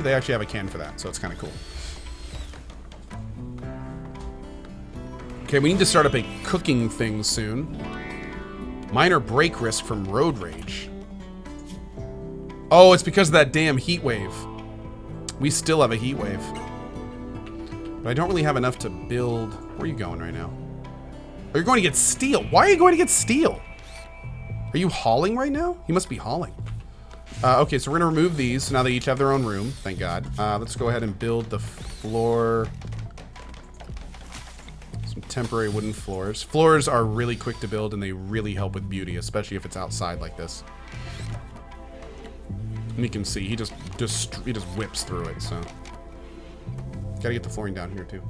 can, they actually have a can for that, so it's kind of cool. Okay, we need to start up a cooking thing soon. Minor break risk from road rage. Oh, it's because of that damn heat wave. We still have a heat wave. But I don't really have enough to build... Where are you going right now? Oh, you're going to get steel. Why are you going to get steel? Are you hauling right now? You must be hauling. Okay, so we're going to remove these. So now they each have their own room. Thank God. Let's go ahead and build the floor... Some temporary wooden floors. Floors are really quick to build and they really help with beauty, especially if it's outside like this. And you can see he just whips through it. So gotta get the flooring down here too.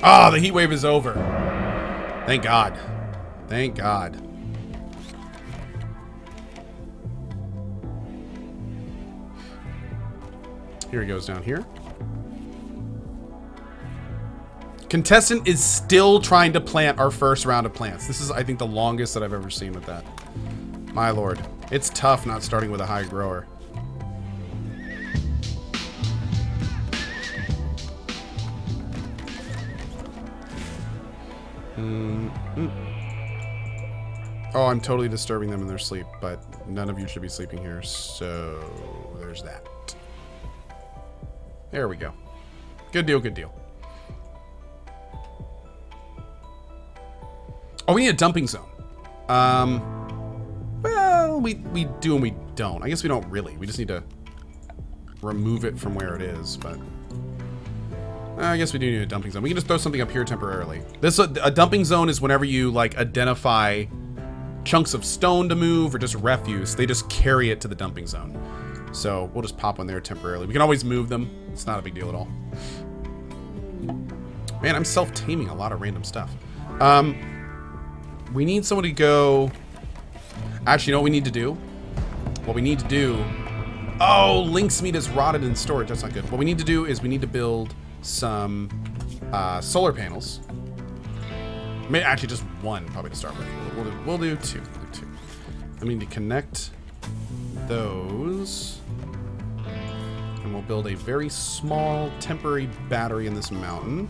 Ah, the heat wave is over. Thank God. Thank God. Here he goes down here. Contestant is still trying to plant our first round of plants. This is, I think, the longest that I've ever seen with that. My lord. It's tough not starting with a high grower. Oh, I'm totally disturbing them in their sleep, but none of you should be sleeping here, so there's that. There we go. Good deal, good deal. Oh, we need a dumping zone. Well, we do and we don't. I guess we don't really. We just need to remove it from where it is, but... I guess we do need a dumping zone. We can just throw something up here temporarily. A dumping zone is whenever you, like, identify chunks of stone to move or just refuse. They just carry it to the dumping zone. So we'll just pop one there temporarily. We can always move them. It's not a big deal at all. Man, I'm self-taming a lot of random stuff. We need someone to go... Actually, you know what we need to do? What we need to do... Oh, Link's meat is rotted in storage. That's not good. What we need to do is we need to build some solar panels. Maybe actually just one, probably to start with. We'll do two. I need to connect those. And we'll build a very small temporary battery in this mountain.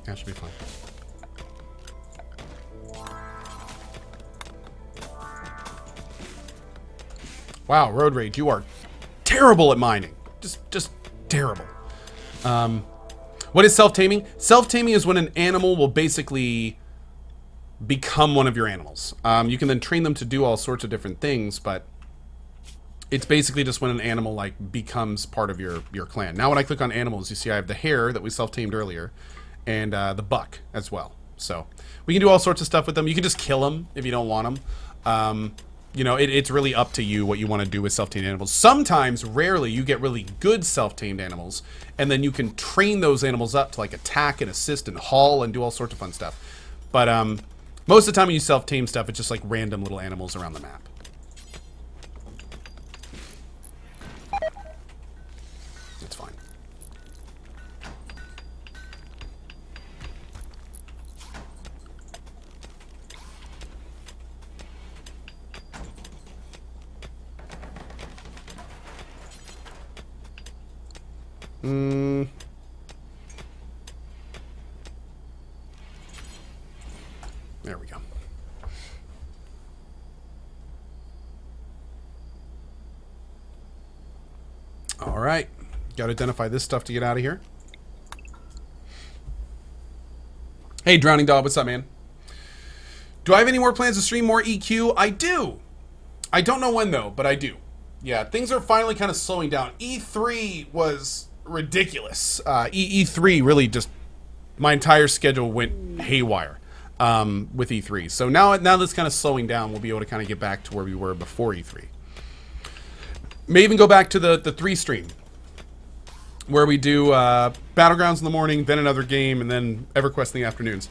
That should be fine. Wow, road rage, you are terrible at mining. Just terrible. What is self-taming? Self-taming is when an animal will basically become one of your animals. You can then train them to do all sorts of different things, but it's basically just when an animal like becomes part of your clan. Now when I click on animals, you see I have the hare that we self-tamed earlier, and the buck as well. So we can do all sorts of stuff with them. You can just kill them if you don't want them. You know, it's really up to you what you want to do with self-tamed animals. Sometimes, rarely, you get really good self-tamed animals, and then you can train those animals up to like attack and assist and haul and do all sorts of fun stuff. But most of the time when you self-tame stuff, it's just like random little animals around the map. It's fine. There we go. All right. Got to identify this stuff to get out of here. Hey, Drowning Dog, what's up, man? Do I have any more plans to stream more EQ? I do. I don't know when, though, but I do. Yeah, things are finally kind of slowing down. E3 was ridiculous. E3 really just... My entire schedule went haywire with E3. So now that's kind of slowing down, we'll be able to kind of get back to where we were before E3. May even go back to the 3 stream, where we do Battlegrounds in the morning, then another game, and then EverQuest in the afternoons.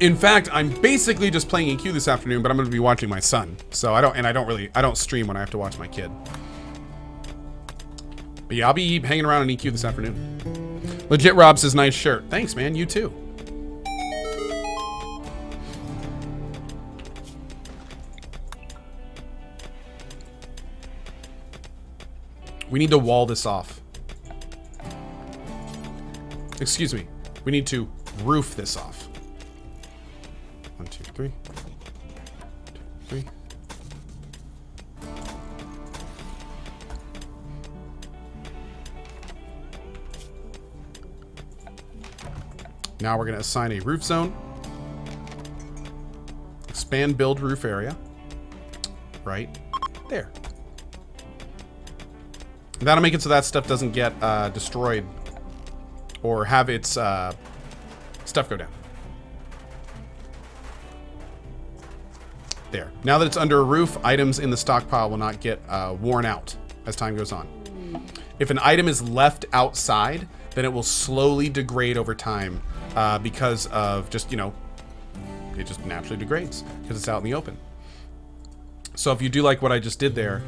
In fact, I'm basically just playing EQ this afternoon, but I'm going to be watching my son. So I don't stream when I have to watch my kid. But yeah, I'll be hanging around on EQ this afternoon. Legit Rob says, nice shirt. Thanks, man. You too. We need to wall this off. Excuse me. We need to roof this off. 1, 2, 3. 2, 3. Now we're going to assign a roof zone. Expand build roof area. Right there. And that'll make it so that stuff doesn't get destroyed or have its stuff go down. There. Now that it's under a roof, items in the stockpile will not get worn out as time goes on. If an item is left outside, then it will slowly degrade over time because of just, you know, it just naturally degrades because it's out in the open. So if you do like what I just did there,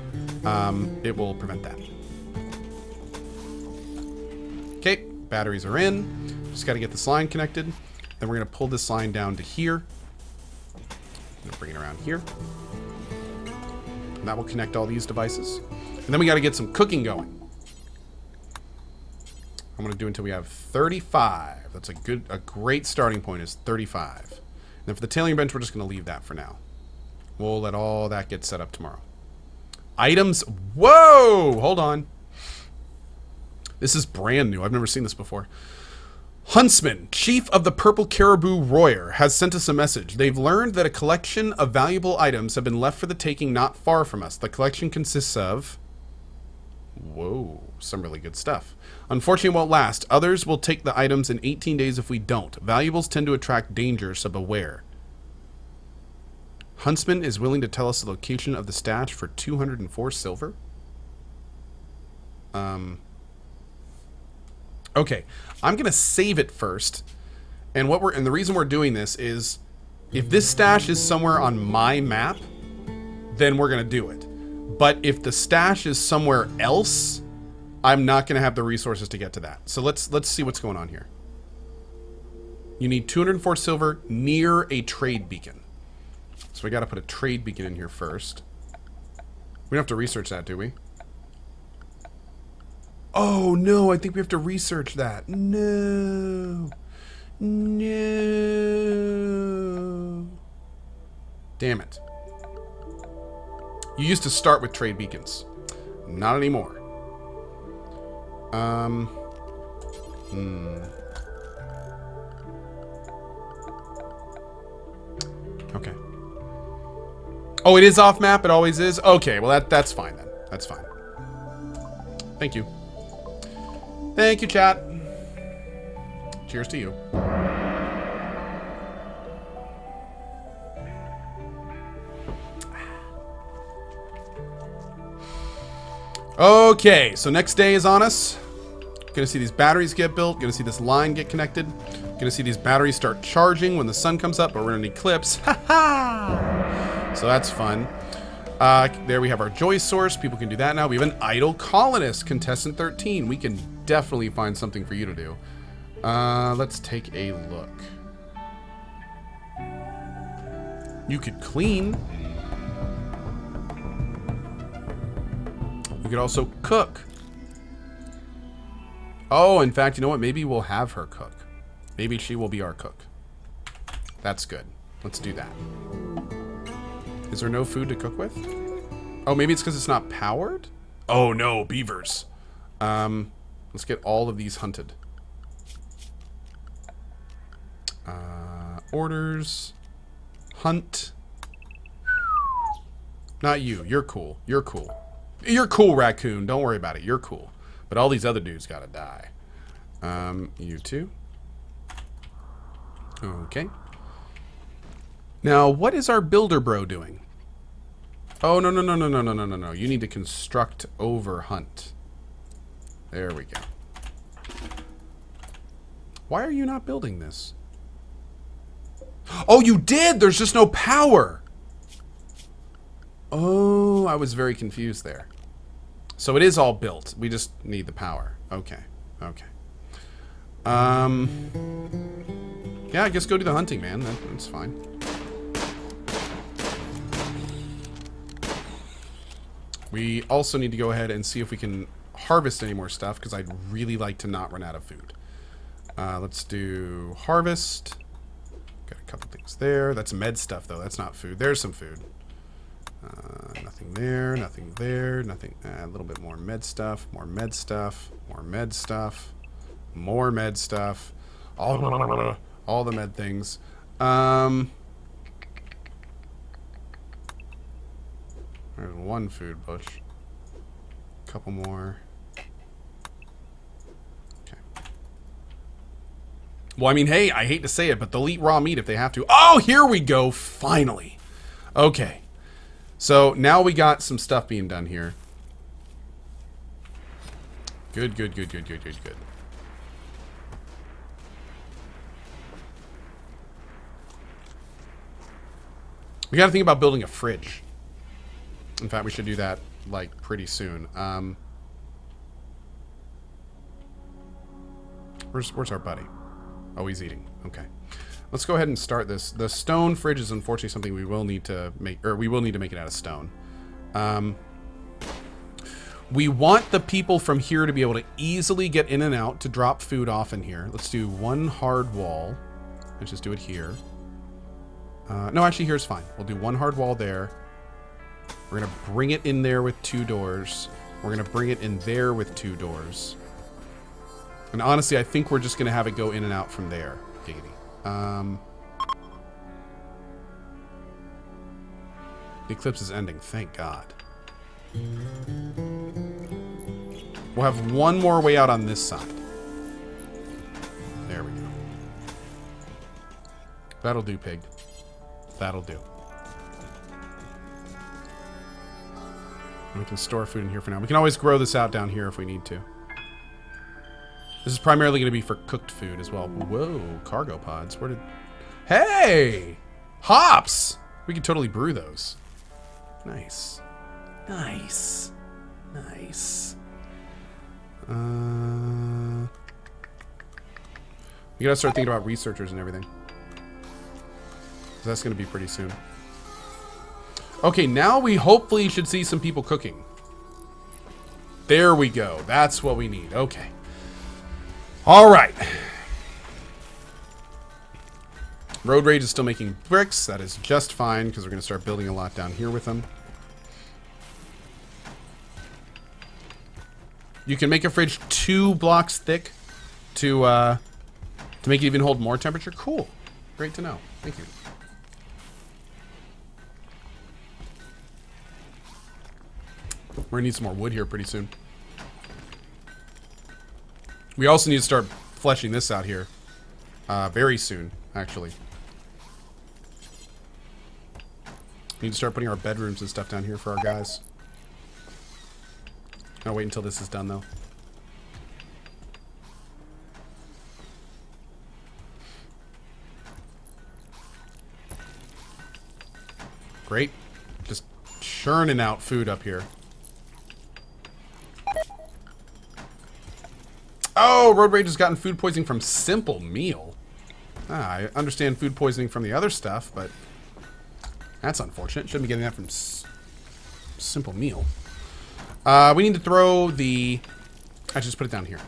it will prevent that. Okay, batteries are in. Just got to get this line connected. Then we're going to pull this line down to here. I'm going to bring it around here. And that will connect all these devices. And then we got to get some cooking going. I'm going to do until we have 35. That's a great starting point is 35. And then for the tailing bench, we're just going to leave that for now. We'll let all that get set up tomorrow. Items. Whoa! Hold on. This is brand new. I've never seen this before. Huntsman, Chief of the Purple Caribou Royer, has sent us a message. They've learned that a collection of valuable items have been left for the taking not far from us. The collection consists of... Whoa, some really good stuff. Unfortunately, it won't last. Others will take the items in 18 days if we don't. Valuables tend to attract danger, so beware. Huntsman is willing to tell us the location of the stash for 204 silver. Okay, I'm gonna save it first. And the reason we're doing this is if this stash is somewhere on my map, then we're gonna do it. But if the stash is somewhere else, I'm not gonna have the resources to get to that. So let's see what's going on here. You need 204 silver near a trade beacon. So we gotta put a trade beacon in here first. We don't have to research that, do we? Oh no, I think we have to research that. No. No. Damn it. You used to start with trade beacons. Not anymore. Okay. Oh, it is off map? It always is? Okay, well that's fine then. That's fine. Thank you. Thank you, chat. Cheers to you. Okay, so next day is on us. Gonna see these batteries get built. Gonna see this line get connected. Gonna see these batteries start charging when the sun comes up, but we're in an eclipse. Ha ha! So that's fun. There we have our joy source. People can do that now. We have an idle colonist, contestant 13. We can definitely find something for you to do. Let's take a look. You could clean. You could also cook. Oh, in fact, you know what? Maybe we'll have her cook. Maybe she will be our cook. That's good. Let's do that. Is there no food to cook with? Oh, maybe it's because it's not powered? Oh no, beavers. Let's get all of these hunted. Orders. Hunt. Not you. You're cool. You're cool. You're cool, raccoon. Don't worry about it. You're cool. But all these other dudes gotta die. You too. Okay. Now, what is our builder bro doing? Oh, no, no, no, no, no, no, no, no, no. You need to construct over hunt. There we go. Why are you not building this? Oh, you did! There's just no power! Oh, I was very confused there. So it is all built. We just need the power. Okay. Okay. Yeah, I guess go do the hunting, man. That's fine. We also need to go ahead and see if we can harvest any more stuff, because I'd really like to not run out of food. Let's do harvest. Got a couple things there. That's med stuff, though. That's not food. There's some food. Nothing there. Nothing there. Nothing. A little bit more med stuff. More med stuff. More med stuff. More med stuff. All the med things. There's one food bush. A couple more. Okay. Well, I mean, hey, I hate to say it, but they'll eat raw meat if they have to. Oh, here we go. Finally. Okay. So now we got some stuff being done here. Good, good, good, good, good, good, good. We got to think about building a fridge. In fact, we should do that, like, pretty soon. Where's our buddy? Oh, he's eating. Okay. Let's go ahead and start this. The stone fridge is unfortunately something we will need to make, or we will need to make it out of stone. We want the people from here to be able to easily get in and out to drop food off in here. Let's do one hard wall. Let's just do it here. No, actually, here's fine. We'll do one hard wall there. We're going to bring it in there with 2 doors. We're going to bring it in there with 2 doors. And honestly, I think we're just going to have it go in and out from there. Giggity. The eclipse is ending. Thank God. We'll have one more way out on this side. There we go. That'll do, pig. That'll do. We can store food in here for now. We can always grow this out down here if we need to. This is primarily going to be for cooked food as well. Whoa, cargo pods. Where did... Hey! Hops! We could totally brew those. Nice. Nice. Nice. We gotta start thinking about researchers and everything. That's going to be pretty soon. Okay, now we hopefully should see some people cooking. There we go. That's what we need. Okay. All right. Road Rage is still making bricks. That is just fine, because we're going to start building a lot down here with them. You can make a fridge 2 blocks thick to make it even hold more temperature. Cool. Great to know. Thank you. We're going to need some more wood here pretty soon. We also need to start fleshing this out here. Very soon, actually. We need to start putting our bedrooms and stuff down here for our guys. I'll wait until this is done, though. Great. Just churning out food up here. Oh, Road Rage has gotten food poisoning from Simple Meal. I understand food poisoning from the other stuff, but that's unfortunate. Shouldn't be getting that from Simple Meal. We need to throw the... I just put it down here.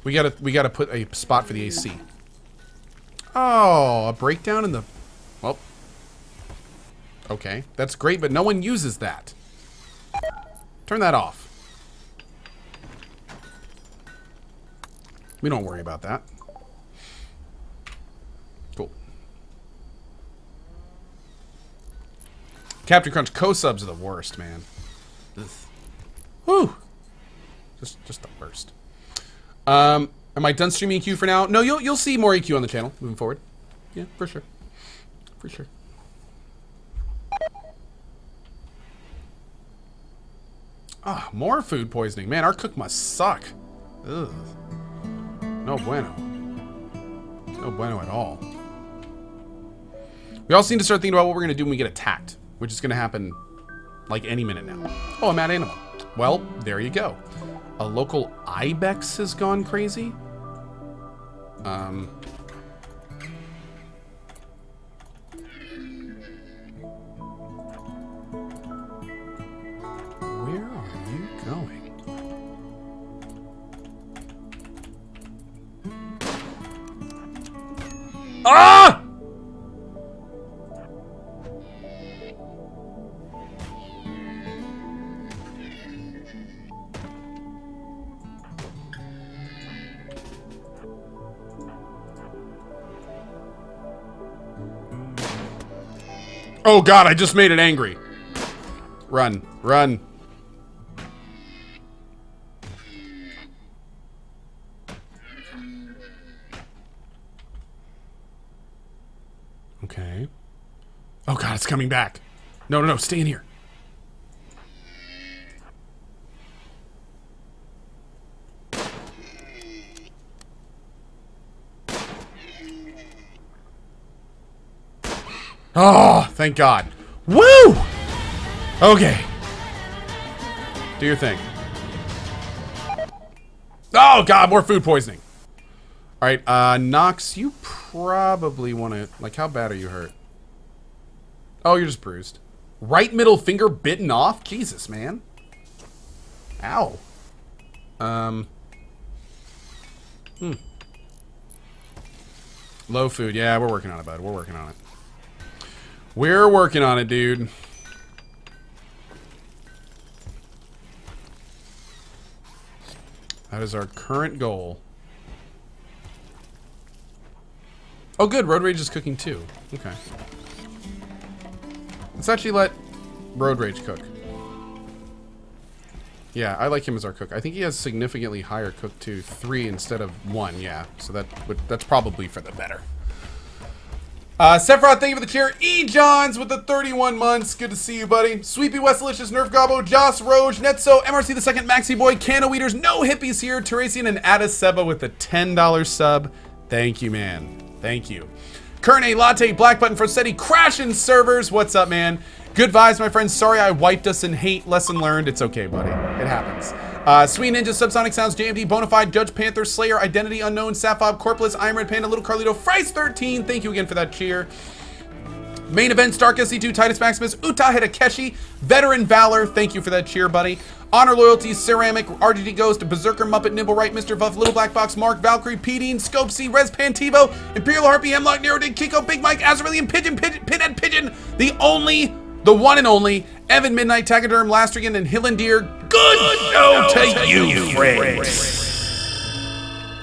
We gotta put a spot for the AC. Oh, a breakdown in the... Well... Okay, that's great, but no one uses that. Turn that off. We don't worry about that. Cool. Captain Crunch co-subs are the worst, man. Ugh. Whew. Just the worst. Am I done streaming EQ for now? No, you'll see more EQ on the channel moving forward. Yeah, for sure. For sure. Ah, more food poisoning. Man, our cook must suck. Ugh. No bueno. No bueno at all. We also need to start thinking about what we're going to do when we get attacked, which is going to happen like any minute now. Oh, a mad animal. Well, there you go. A local ibex has gone crazy. Where are you going? Ah! Oh God, I just made it angry. Run, run. Okay. Oh God, it's coming back. No, no, no, stay in here. Oh, thank God. Woo! Okay. Do your thing. Oh God, more food poisoning. All right, Nox, you probably want to, like, how bad are you hurt? Oh, you're just bruised. Right middle finger bitten off? Jesus, man. Ow. Low food. Yeah, we're working on it, bud. We're working on it. We're working on it, dude. That is our current goal. Oh, good. Road Rage is cooking too. Okay. Let's actually let Road Rage cook. Yeah, I like him as our cook. I think he has significantly higher cook too. 3 instead of 1, yeah. So that's probably for the better. Sephiroth, thank you for the cheer. E. Johns with the 31 months. Good to see you, buddy. Sweepy Westalicious, Nerf Gobbo, Joss Roge, Netso, MRC the Second, Maxi Boy, Cano Eaters, No Hippies here, Teresian, and Ada Seba with the $10 sub. Thank you, man. Thank you. Kerne, Latte, Black Button, Frossetti, crashing servers. What's up, man? Good vibes, my friends. Sorry I wiped us in hate. Lesson learned. It's okay, buddy. It happens. Sweet Ninja, Subsonic Sounds, JMD, Bonafide, Judge Panther, Slayer, Identity Unknown, Saphob, Corpulus, I'm Red Panda, Little Carlito, Frice13. Thank you again for that cheer. Main event, Stark SC2, Titus Maximus, Uta Hitakeshi, Veteran Valor. Thank you for that cheer, buddy. Honor Loyalty, Ceramic, RGD Ghost, Berserker, Muppet, Nimble Right, Mr. Vuff, Little Black Box, Mark, Valkyrie, P-Dean, Scope C, Res Pantivo, Imperial Harpy, Hemlock, Nerodig, Kiko, Big Mike, Azarillion, Pinhead Pigeon, the one and only, Evan Midnight, Taxiderm, Lastrigan, and Hillendeer. Good show to you, friends.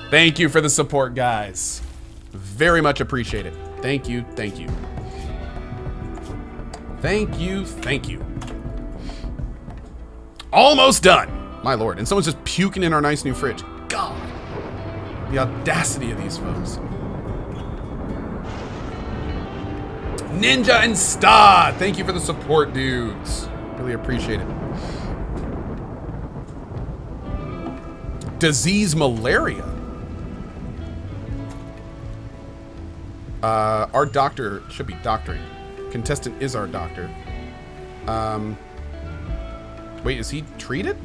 Thank you for the support, guys. Very much appreciated. Thank you, thank you. Thank you, thank you. Almost done. My lord. And someone's just puking in our nice new fridge. God. The audacity of these folks. Ninja and Sta. Thank you for the support, dudes. Really appreciate it. Disease malaria. Our doctor should be doctoring. Contestant is our doctor. Wait, is he treated?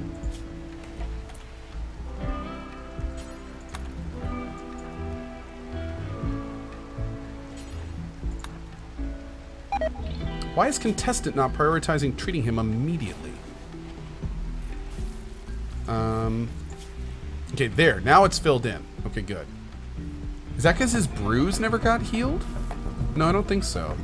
Why is contestant not prioritizing treating him immediately? Okay, there. Now it's filled in. Okay, good. Is that because his bruise never got healed? No, I don't think so.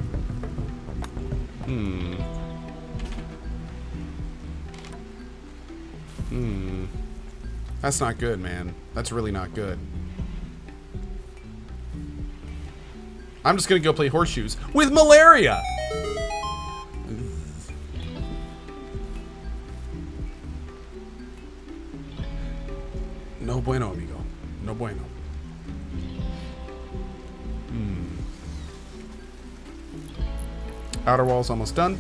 That's not good, man. That's really not good. I'm just gonna go play horseshoes with malaria! No bueno, amigo. No bueno. Outer wall's almost done.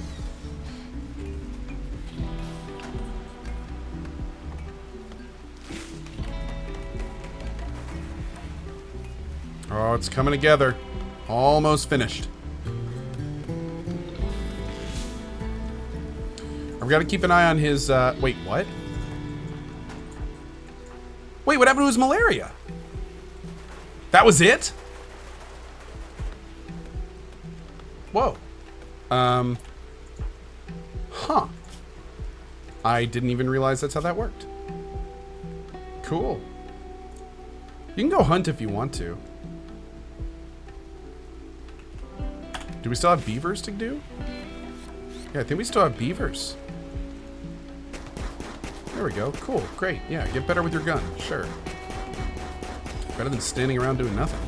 Oh, it's coming together. Almost finished. I've got to keep an eye on his, wait, what? Wait, what happened to his malaria? That was it? Whoa. Huh. I didn't even realize that's how that worked. Cool. You can go hunt if you want to. Do we still have beavers to do? Yeah, I think we still have beavers. There we go. Cool. Great. Yeah, get better with your gun. Sure. Better than standing around doing nothing.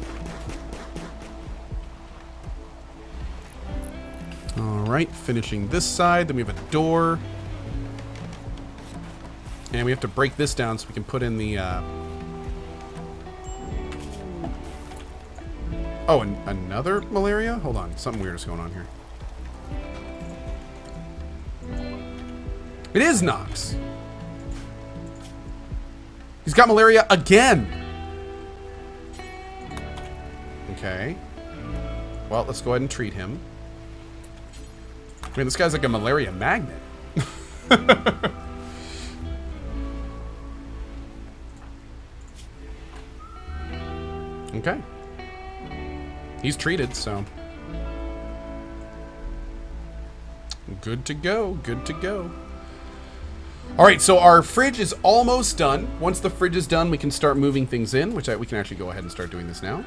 Alright, finishing this side. Then we have a door. And we have to break this down so we can put in the... Oh, another malaria? Hold on. Something weird is going on here. It is Nox. He's got malaria again. Okay. Well, let's go ahead and treat him. I mean, this guy's like a malaria magnet. Okay. He's treated, so. Good to go. Good to go. All right, so our fridge is almost done. Once the fridge is done, we can start moving things in, which we can actually go ahead and start doing this now.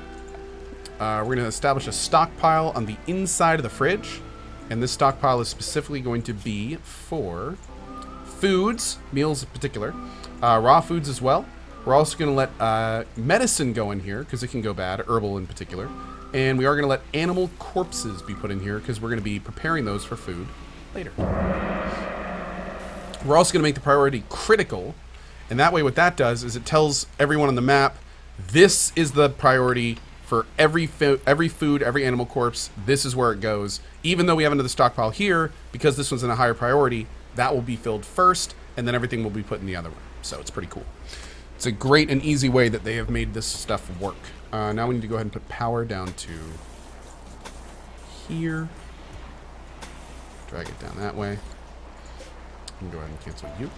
We're going to establish a stockpile on the inside of the fridge. And this stockpile is specifically going to be for foods, meals in particular, raw foods as well. We're also going to let medicine go in here because it can go bad, herbal in particular. And we are going to let animal corpses be put in here because we're going to be preparing those for food later. We're also going to make the priority critical. And that way what that does is it tells everyone on the map, this is the priority for every food, every animal corpse. This is where it goes. Even though we have another stockpile here, because this one's in a higher priority, that will be filled first, and then everything will be put in the other one. So it's pretty cool. It's a great and easy way that they have made this stuff work. Now we need to go ahead and put power down to here. Drag it down that way. And go ahead and cancel you.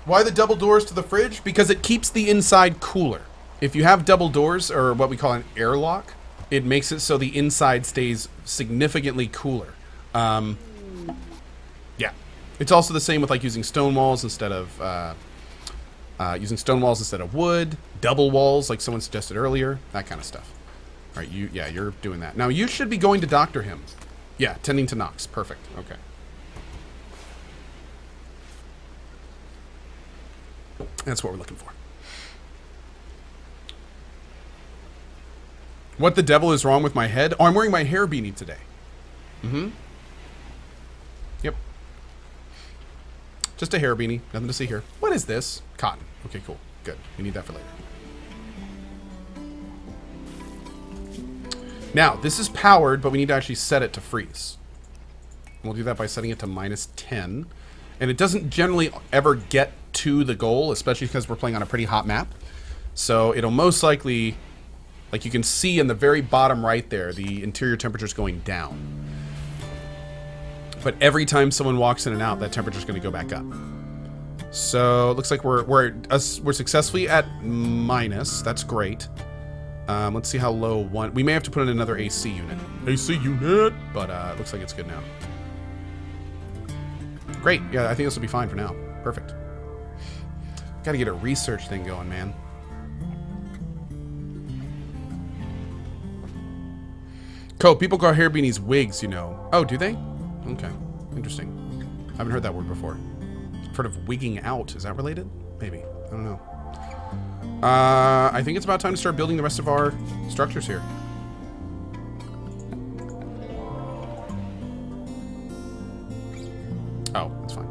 Why the double doors to the fridge? Because it keeps the inside cooler. If you have double doors, or what we call an airlock, it makes it so the inside stays significantly cooler. Yeah. It's also the same with like using stone walls instead of wood, double walls like someone suggested earlier, that kind of stuff. All right, you're doing that. Now you should be going to doctor him. Yeah, tending to Nox. Perfect. Okay. That's what we're looking for. What the devil is wrong with my head? Oh, I'm wearing my hair beanie today. Mm-hmm. Yep. Just a hair beanie. Nothing to see here. What is this? Cotton. Okay, cool. Good. We need that for later. Now, this is powered, but we need to actually set it to freeze. We'll do that by setting it to -10. And it doesn't generally ever get to the goal, especially because we're playing on a pretty hot map. So it'll most likely, like you can see in the very bottom right there, the interior temperature is going down. But every time someone walks in and out, that temperature is going to go back up. So it looks like we're successfully at minus. That's great. Let's see how low one. We may have to put in another AC unit. AC unit, but it looks like it's good now. Great. Yeah, I think this will be fine for now. Perfect. Got to get a research thing going, man. People call hair beanies wigs, you know. Oh, do they? Okay. Interesting. I haven't heard that word before. I've heard of wigging out. Is that related? Maybe. I don't know. I think it's about time to start building the rest of our structures here. Oh, that's fine.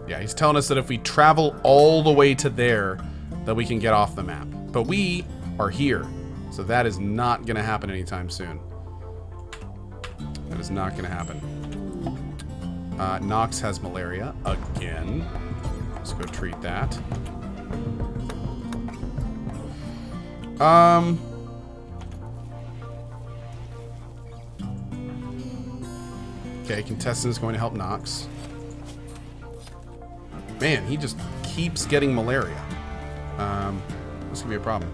Yeah, he's telling us that if we travel all the way to there, that we can get off the map. But we are here, so that is not going to happen anytime soon. That is not going to happen. Nox has malaria again. Let's go treat that. Okay, contestant is going to help Nox. Man, he just keeps getting malaria. This could be a problem.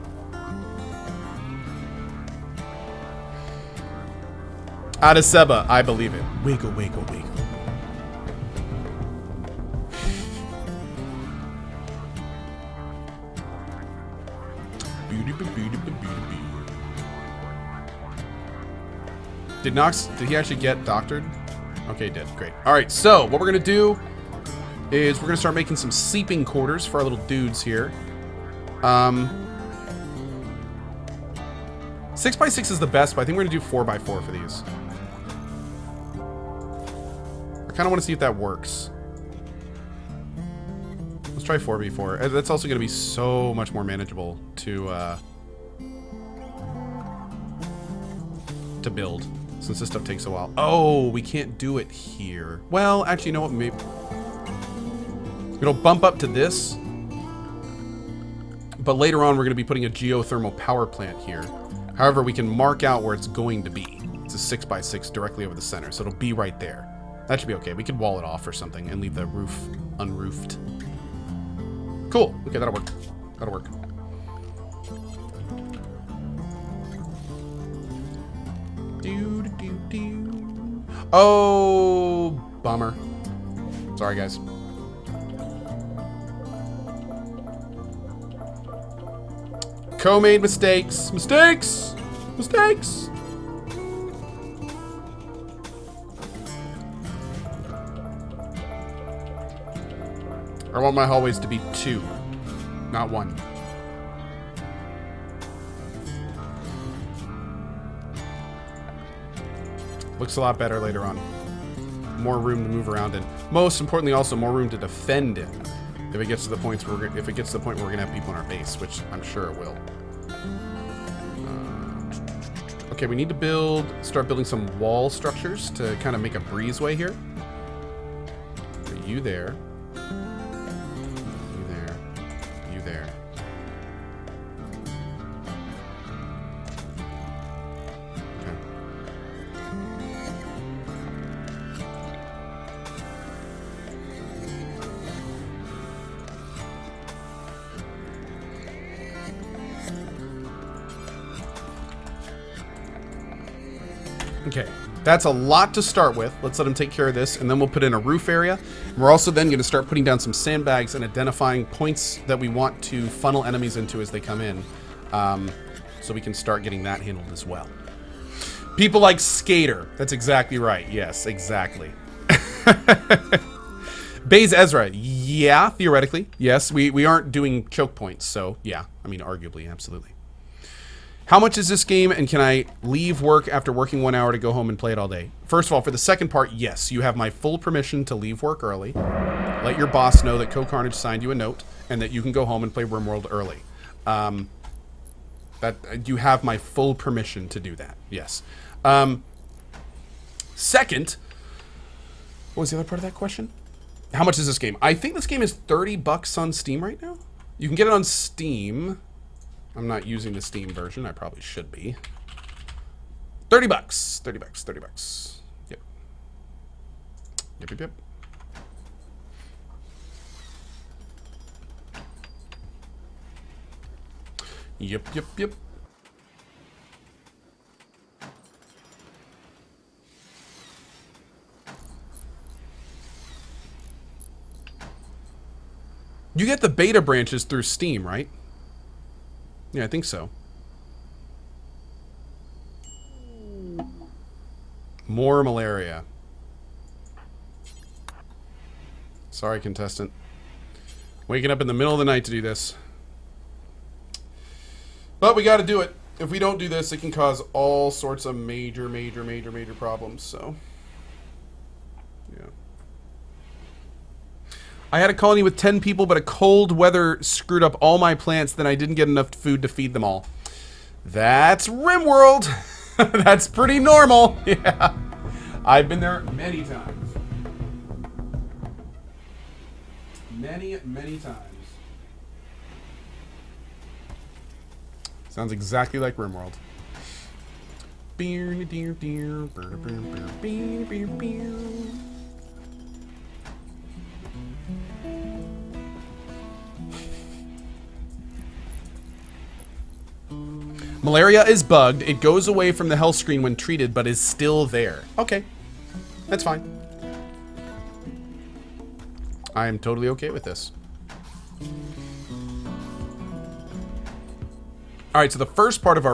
Adeseba, I believe it. Wiggle, wiggle, wiggle. Did Nox, did he actually get doctored? Okay, he did. Great. All right, so what we're going to do is we're going to start making some sleeping quarters for our little dudes here. 6x6 is the best, but I think we're going to do 4x4 for these. I kind of want to see if that works. Let's try 4v4. That's also going to be so much more manageable to build, since this stuff takes a while. Oh, we can't do it here. Well, actually, you know what? Maybe it'll bump up to this. But later on, we're going to be putting a geothermal power plant here. However, we can mark out where it's going to be. It's a 6x6 directly over the center, so it'll be right there. That should be okay. We could wall it off or something and leave the roof unroofed. Cool. Okay, that'll work. That'll work. Oh, bummer. Sorry, guys. Co-made mistakes. Mistakes! Mistakes! I want my hallways to be 2, not 1. Looks a lot better later on. More room to move around in. Most importantly, also more room to defend in. If it gets to the point where we're gonna have people in our base, which I'm sure it will. Okay, we need to start building some wall structures to kind of make a breezeway here. Put you there. You there. You there. Okay, that's a lot to start with. Let's let him take care of this, and then we'll put in a roof area. And we're also then going to start putting down some sandbags and identifying points that we want to funnel enemies into as they come in, so we can start getting that handled as well. People like Skater. That's exactly right. Yes, exactly. Baze Ezra. Yeah, theoretically. Yes, we aren't doing choke points, so yeah. I mean, arguably, absolutely. How much is this game, and can I leave work after working 1 hour to go home and play it all day? First of all, for the second part, yes, you have my full permission to leave work early. Let your boss know that CohhCarnage signed you a note, and that you can go home and play RimWorld early. That you have my full permission to do that, yes. Second, what was the other part of that question? How much is this game? I think this game is $30 on Steam right now. You can get it on Steam. I'm not using the Steam version. I probably should be. $30. $30. Yep. Yep. Yep. You get the beta branches through Steam, right? Yeah, I think so. More malaria. Sorry, contestant. Waking up in the middle of the night to do this. But we got to do it. If we don't do this, it can cause all sorts of major problems, so. Yeah. I had a colony with 10 people, but a cold weather screwed up all my plants. Then I didn't get enough food to feed them all. That's RimWorld. That's pretty normal. Yeah. I've been there many times. Many times. Sounds exactly like RimWorld. Malaria is bugged. It goes away from the health screen when treated, but is still there. Okay. That's fine. I am totally okay with this. All right, so the first part of our